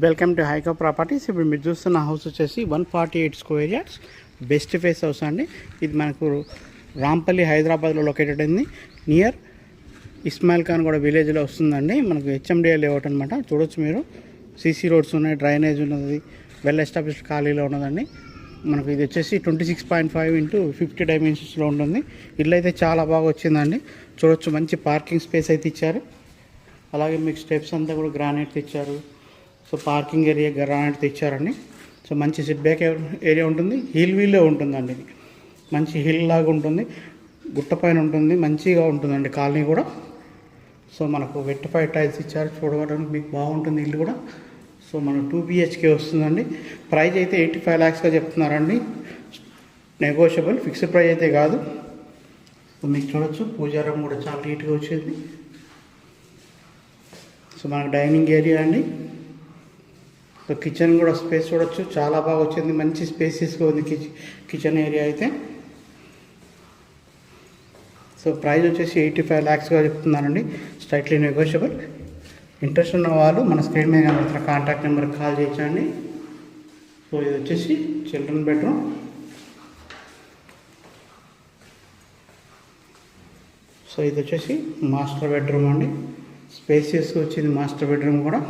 Welcome to హైకో properties. ఇప్పుడు మీరు చూస్తున్న హౌస్ వచ్చేసి 148 square yards best face house అండి. ఇది మనకు రాంపల్లి హైదరాబాద్లో లొకేటెడ్ అయింది. నియర్ ఇస్మాయిల్ ఖాన్ కూడా విలేజ్లో వస్తుందండి. మనకు హెచ్ఎండిఏ లేఅవుట్ అనమాట. చూడొచ్చు మీరు, సీసీ రోడ్స్ ఉన్నాయి, డ్రైనేజ్ ఉన్నది, వెల్ ఎస్టాబ్లిష్డ్ ఖాళీలో ఉన్నదండి. మనకు ఇది వచ్చేసి 26.5 ఇంటూ 50 డైమెన్షన్స్లో ఉంటుంది. ఇల్లు అయితే చాలా బాగా వచ్చిందండి. చూడొచ్చు, మంచి పార్కింగ్ స్పేస్ అయితే ఇచ్చారు. అలాగే మీకు స్టెప్స్ అంతా కూడా గ్రానైట్ ఇచ్చారు. సో పార్కింగ్ ఏరియా గ్రానైట్ ఇచ్చారండి. సో మంచి సిట్ బ్యాక్ ఏరియా ఉంటుంది. హిల్ వీల్లో ఉంటుందండి. ఇది మంచి హిల్ లాగా ఉంటుంది, గుట్ట పైన ఉంటుంది, మంచిగా ఉంటుందండి కాలనీ కూడా. సో మనకు వెట్టిఫై టైల్స్ ఇచ్చారు, చూడడానికి మీకు బాగుంటుంది ఇల్లు కూడా. సో మనకు 2 BHK వస్తుందండి. ప్రైస్ అయితే 85 lakhsగా చెప్తున్నారండి. నెగోషియబుల్, ఫిక్స్డ్ ప్రైస్ అయితే కాదు. సో మీకు చూడొచ్చు, పూజారం కూడా చాలా నీట్గా వచ్చింది. సో మనకు డైనింగ్ ఏరియా అండి. సో కిచెన్ కూడా స్పేస్ చూడొచ్చు, చాలా బాగా వచ్చింది, మంచి స్పేసెస్గా ఉంది కిచెన్ ఏరియా అయితే. సో ప్రైస్ వచ్చేసి 85 lakhsగా చెప్తున్నానండి. Straightly negotiable. ఇంట్రెస్ట్ ఉన్న వాళ్ళు మన స్క్రీన్ మీద కనబడుతున్న కాంటాక్ట్ నెంబర్కి కాల్ చేయొచ్చండి. సో ఇది వచ్చేసి చిల్డ్రన్ బెడ్రూమ్. సో ఇది వచ్చేసి మాస్టర్ బెడ్రూమ్ అండి. స్పేసియస్గా వచ్చింది మాస్టర్ బెడ్రూమ్ కూడా.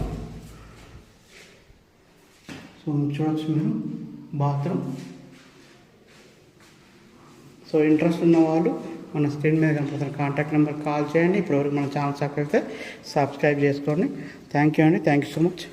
సో చూడవచ్చు మీరు, బాత్రూమ్. సో ఇంట్రెస్ట్ ఉన్న వాళ్ళు మన స్క్రీన్ మీద కనపడుతున్న కాంటాక్ట్ నెంబర్ కాల్ చేయండి. ఇప్పటివరకు మన ఛానల్ సబ్స్క్రైబ్ చేసుకోండి. థ్యాంక్ యూ అండి. Thank you so much.